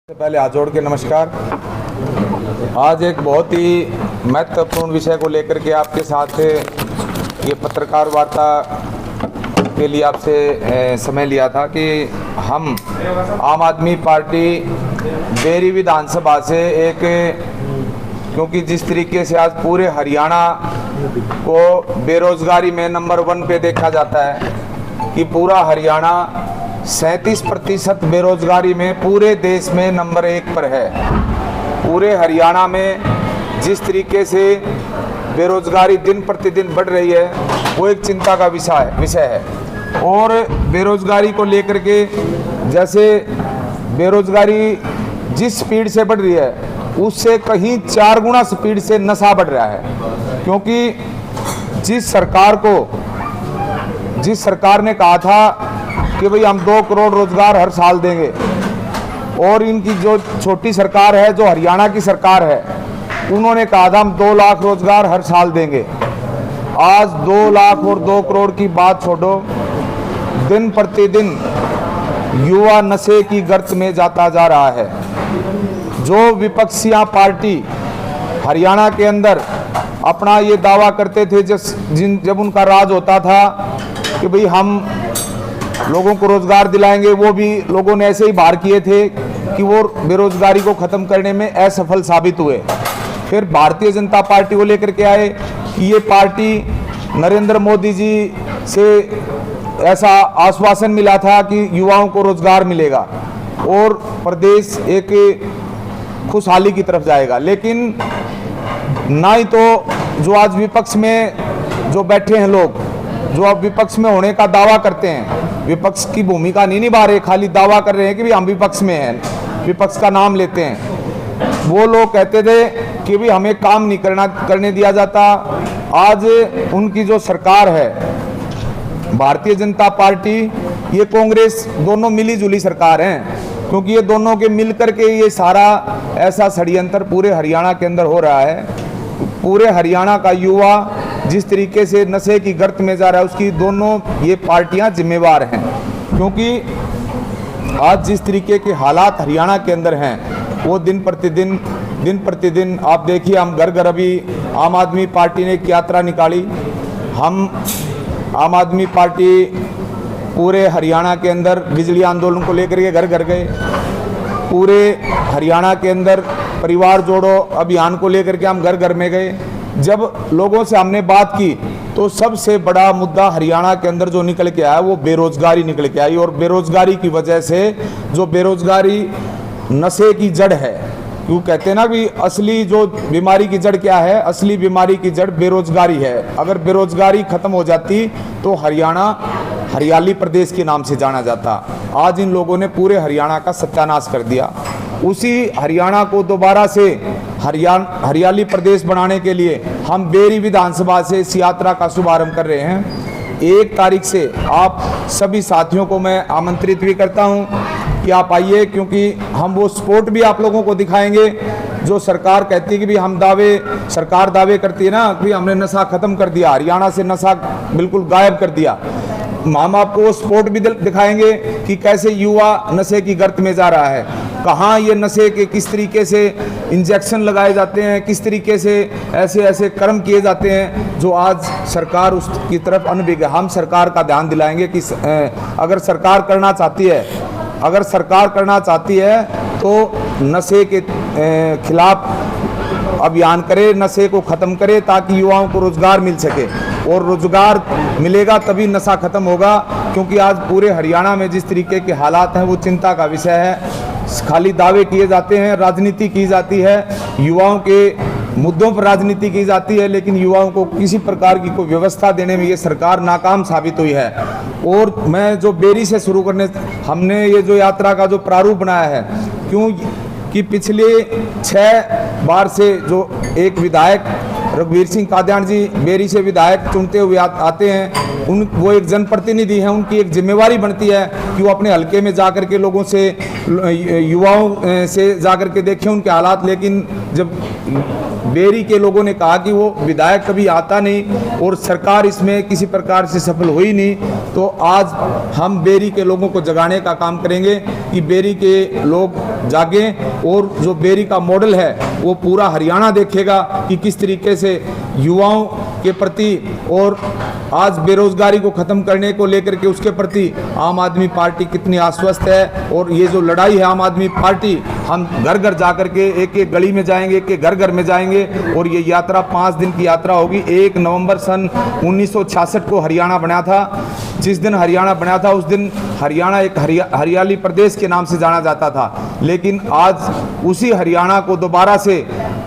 सबसे पहले हाथ जोड़ के नमस्कार। आज एक बहुत ही महत्वपूर्ण विषय को लेकर के आपके साथ ये पत्रकार वार्ता के लिए आपसे समय लिया था कि हम आम आदमी पार्टी बेरी विधानसभा से एक, क्योंकि जिस तरीके से आज पूरे हरियाणा को बेरोजगारी में नंबर 1 पे देखा जाता है कि पूरा हरियाणा 37% बेरोजगारी में पूरे देश में नंबर 1 पर है। पूरे हरियाणा में जिस तरीके से बेरोजगारी दिन प्रतिदिन बढ़ रही है वो एक चिंता का विषय है। और बेरोजगारी को लेकर के, जैसे बेरोजगारी जिस स्पीड से बढ़ रही है उससे कहीं 4 गुना स्पीड से नशा बढ़ रहा है। क्योंकि जिस सरकार ने कहा था कि भाई हम 2 करोड़ रोजगार हर साल देंगे, और इनकी जो छोटी सरकार है, जो हरियाणा की सरकार है, उन्होंने कहा था हम 2 लाख रोजगार हर साल देंगे। आज 2 लाख और 2 करोड़ की बात छोड़ो, दिन प्रतिदिन युवा नशे की गर्त में जाता जा रहा है। जो विपक्षियां पार्टी हरियाणा के अंदर अपना ये दावा करते थे जब उनका राज होता था कि भाई हम लोगों को रोजगार दिलाएंगे, वो भी लोगों ने ऐसे ही बाहर किए थे कि वो बेरोजगारी को खत्म करने में असफल साबित हुए। फिर भारतीय जनता पार्टी को लेकर के आए कि ये पार्टी नरेंद्र मोदी जी से ऐसा आश्वासन मिला था कि युवाओं को रोजगार मिलेगा और प्रदेश एक खुशहाली की तरफ जाएगा। लेकिन ना ही तो जो आज विपक्ष में जो बैठे हैं लोग, जो अब विपक्ष में होने का दावा करते हैं, विपक्ष की भूमिका नहीं निभा रहे, खाली दावा कर रहे हैं कि भी हम विपक्ष में हैं, विपक्ष का नाम लेते हैं। वो लोग कहते थे कि भी हमें काम नहीं करने दिया जाता। आज उनकी जो सरकार है, भारतीय जनता पार्टी, ये कांग्रेस, दोनों मिली जुली सरकार हैं, क्योंकि ये दोनों के मिलकर के ये सारा ऐसा षड्यंत्र पूरे हरियाणा के अंदर हो रहा है। पूरे हरियाणा का युवा जिस तरीके से नशे की गर्त में जा रहा है, उसकी दोनों ये पार्टियां जिम्मेवार हैं। क्योंकि आज जिस तरीके के हालात हरियाणा के अंदर हैं वो दिन प्रतिदिन आप देखिए, हम घर घर, अभी आम आदमी पार्टी ने एक यात्रा निकाली। हम आम आदमी पार्टी पूरे हरियाणा के अंदर बिजली आंदोलन को लेकर के घर घर गए। पूरे हरियाणा के अंदर परिवार जोड़ो अभियान को लेकर के हम घर घर में गए। जब लोगों से हमने बात की तो सबसे बड़ा मुद्दा हरियाणा के अंदर जो निकल के आया वो बेरोजगारी निकल के आई। और बेरोजगारी की वजह से, जो बेरोजगारी नशे की जड़ है, क्यों कहते हैं ना कि असली जो बीमारी की जड़ क्या है, असली बीमारी की जड़ बेरोजगारी है। अगर बेरोजगारी खत्म हो जाती तो हरियाणा हरियाली प्रदेश के नाम से जाना जाता। आज इन लोगों ने पूरे हरियाणा का सत्यानाश कर दिया। उसी हरियाणा को दोबारा से हरियाली प्रदेश बनाने के लिए हम बेरी विधानसभा से इस यात्रा का शुभारंभ कर रहे हैं। 1 तारीख से आप सभी साथियों को मैं आमंत्रित भी करता हूं कि आप आइए, क्योंकि हम वो सपोर्ट भी आप लोगों को दिखाएंगे जो सरकार कहती है कि भी सरकार दावे करती है ना कि हमने नशा खत्म कर दिया, हरियाणा से नशा बिल्कुल गायब कर दिया। हम आपको सपोर्ट भी दिखाएंगे कि कैसे युवा नशे की गर्त में जा रहा है, कहाँ ये नशे के किस तरीके से इंजेक्शन लगाए जाते हैं, किस तरीके से ऐसे कर्म किए जाते हैं जो आज सरकार उसकी तरफ अनभिज्ञ है। हम सरकार का ध्यान दिलाएंगे कि अगर सरकार करना चाहती है तो नशे के खिलाफ अभियान करे, नशे को ख़त्म करे, ताकि युवाओं को रोजगार मिल सके। और रोजगार मिलेगा तभी नशा खत्म होगा। क्योंकि आज पूरे हरियाणा में जिस तरीके के हालात हैं वो चिंता का विषय है। खाली दावे किए जाते हैं, राजनीति की जाती है, युवाओं के मुद्दों पर राजनीति की जाती है, लेकिन युवाओं को किसी प्रकार की कोई व्यवस्था देने में ये सरकार नाकाम साबित हुई है। और मैं जो बेरी से शुरू करने, हमने ये जो यात्रा का जो प्रारूप बनाया है, क्यों कि पिछले 6 बार से जो एक विधायक रघुवीर सिंह कादियान जी बेरी से विधायक चुनते हुए आते हैं, वो एक जनप्रतिनिधि हैं, उनकी एक जिम्मेवारी बनती है कि वो अपने हलके में जाकर के लोगों से युवाओं से जाकर के देखे उनके हालात। लेकिन जब बेरी के लोगों ने कहा कि वो विधायक कभी आता नहीं और सरकार इसमें किसी प्रकार से सफल हुई नहीं, तो आज हम बेरी के लोगों को जगाने का काम करेंगे कि बेरी के लोग जागें और जो बेरी का मॉडल है वो पूरा हरियाणा देखेगा कि किस तरीके से युवाओं के प्रति और आज बेरोजगारी को खत्म करने को लेकर के उसके प्रति आम आदमी पार्टी कितनी आश्वस्त है। और ये जो लड़ाई है आम आदमी पार्टी, हम घर घर जाकर के एक एक गली में जाएंगे, एक एक घर घर में जाएंगे और ये यात्रा 5 दिन की यात्रा होगी। 1 नवंबर सन 1966 को हरियाणा बना था। जिस दिन हरियाणा बना था उस दिन हरियाणा एक हरियाली प्रदेश के नाम से जाना जाता था, लेकिन आज उसी हरियाणा को दोबारा से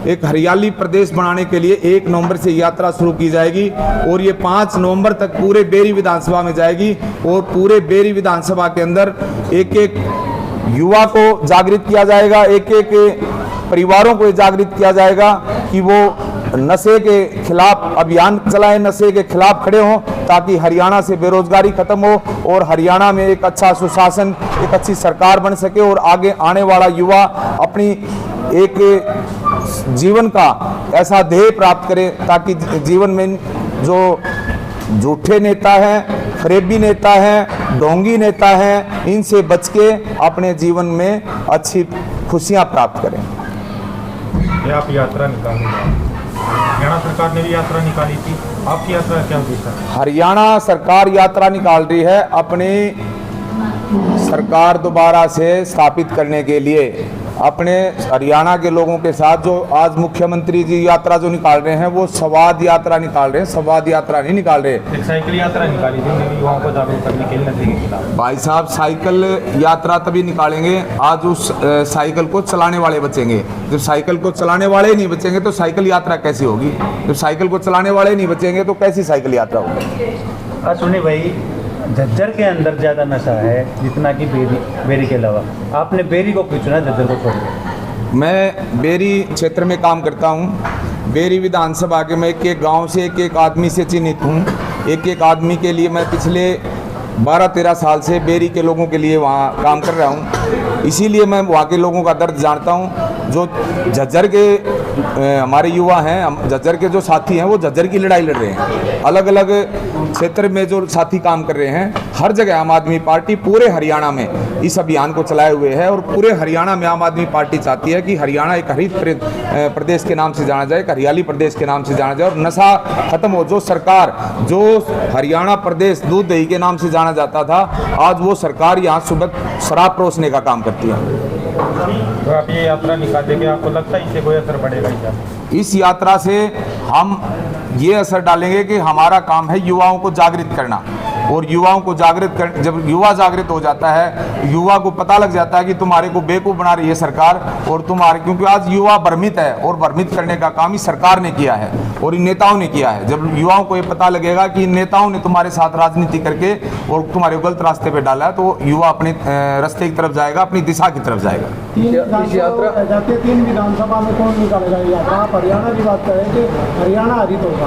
एक हरियाली प्रदेश बनाने के लिए 1 नवंबर से यात्रा शुरू की जाएगी और ये 5 नवंबर तक पूरे बेरी विधानसभा में जाएगी। और पूरे बेरी विधानसभा के अंदर एक एक युवा को जागृत किया जाएगा, एक एक परिवारों को जागृत किया जाएगा कि वो नशे के खिलाफ अभियान चलाएं, नशे के खिलाफ खड़े हों, ताकि हरियाणा से बेरोजगारी खत्म हो और हरियाणा में एक अच्छा सुशासन, एक अच्छी सरकार बन सके और आगे आने वाला युवा अपनी एक जीवन का ऐसा ध्येय प्राप्त करे ताकि जीवन में जो झूठे नेता हैं, फरेबी नेता हैं, ढोंगी नेता हैं, इनसे बच के अपने जीवन में अच्छी खुशियां प्राप्त करें। ये आप यात्रा निकालेंगे, हरियाणा सरकार ने भी यात्रा निकाली थी, आपकी यात्रा क्या उद्देश्य है? हरियाणा सरकार यात्रा निकाल रही है अपनी सरकार दोबारा से स्थापित करने के लिए, अपने हरियाणा के लोगों के साथ। जो आज मुख्यमंत्री जी यात्रा जो निकाल रहे हैं वो संवाद यात्रा निकाल रहे हैं, संवाद यात्रा नहीं निकाल रहे। एक साइकिल यात्रा निकाली थी युवाओं को जागरूक करने के लिए नशे के खिलाफ। भाई साहब, साइकिल यात्रा तभी निकालेंगे आज उस साइकिल को चलाने वाले बचेंगे। जब साइकिल को चलाने वाले नहीं बचेंगे तो साइकिल यात्रा कैसी होगी? जब साइकिल को चलाने वाले नहीं बचेंगे तो कैसी साइकिल यात्रा होगी? सुनिए भाई, झज्जर के अंदर ज़्यादा नशा है जितना कि बेरी के अलावा। आपने बेरी को क्यों चुना झज्जर को छोड़ के? मैं बेरी क्षेत्र में काम करता हूँ। बेरी विधानसभा के मैं एक एक गांव से एक एक आदमी से चिन्हित हूँ। एक एक आदमी के लिए मैं पिछले 12-13 साल से बेरी के लोगों के लिए वहाँ काम कर रहा हूँ, इसीलिए मैं वहाँ के लोगों का दर्द जानता हूँ। जो झज्जर के हमारे युवा हैं, झज्जर के जो साथी हैं, वो झज्जर की लड़ाई लड़ रहे हैं। अलग अलग क्षेत्र में जो साथी काम कर रहे हैं, हर जगह आम आदमी पार्टी पूरे हरियाणा में इस अभियान को चलाए हुए है और पूरे हरियाणा में आम आदमी पार्टी चाहती है कि हरियाणा एक हरित प्रदेश के नाम से जाना जाए, एक हरियाली प्रदेश के नाम से जाना जाए और नशा खत्म हो। जो सरकार, जो हरियाणा प्रदेश दूध दही के नाम से जाना जाता था, आज वो सरकार यहाँ सुबह शराब परोसने का काम करती है। तो आप ये यात्रा निकालेंगे, आपको लगता है इससे कोई असर पड़ेगा क्या? इस यात्रा से हम ये असर डालेंगे कि हमारा काम है युवाओं को जागृत करना और युवाओं को जागृत कर, जब युवा जागृत हो जाता है, युवा को पता लग जाता है कि तुम्हारे को बेवकूफ़ बना रही है सरकार और तुम्हारे, क्योंकि आज युवा भ्रमित है और भ्रमित करने का काम ही सरकार ने किया है और इन नेताओं ने किया है। जब युवाओं को ये पता लगेगा कि इन नेताओं ने तुम्हारे साथ राजनीति करके और तुम्हारे गलत रास्ते पे डाला है, तो युवा अपने रास्ते की तरफ जाएगा, अपनी दिशा की तरफ जाएगा। तीन विधानसभा में कौन निकालेगा यात्रा? आप हरियाणा की बात करें कि हरियाणा हरित होगा।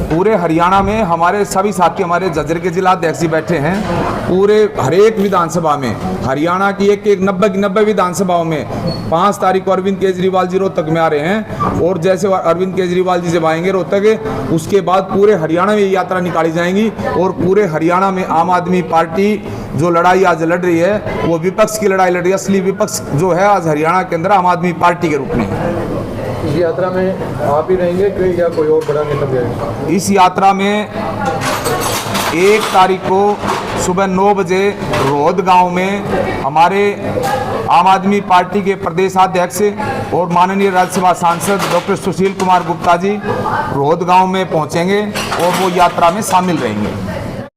पूरे हरियाणा में हमारे सभी साथी, हमारे झज्जर के जिला अध्यक्ष जी बैठे हैं। पूरे हर एक विधानसभा में, हरियाणा की एक 90 विधानसभाओं में 5 तारीख को अरविंद केजरीवाल जी रोहतक में आ रहे हैं और जैसे अरविंद केजरीवाल जी जब आएंगे रोहतक, उसके बाद पूरे हरियाणा में ये यात्रा निकाली जाएंगी और पूरे हरियाणा में आम आदमी पार्टी जो लड़ाई आज लड़ रही है वो विपक्ष की लड़ाई लड़ रही है। असली विपक्ष जो है आज हरियाणा के अंदर आम आदमी पार्टी के रूप में। इस यात्रा में आप ही रहेंगे कि या कोई और बड़ा नेता जाएगा? इस यात्रा में 1 तारीख को सुबह 9 बजे रोहद गांव में हमारे आम आदमी पार्टी के प्रदेशाध्यक्ष और माननीय राज्यसभा सांसद डॉक्टर सुशील कुमार गुप्ता जी रोहद गांव में पहुंचेंगे और वो यात्रा में शामिल रहेंगे।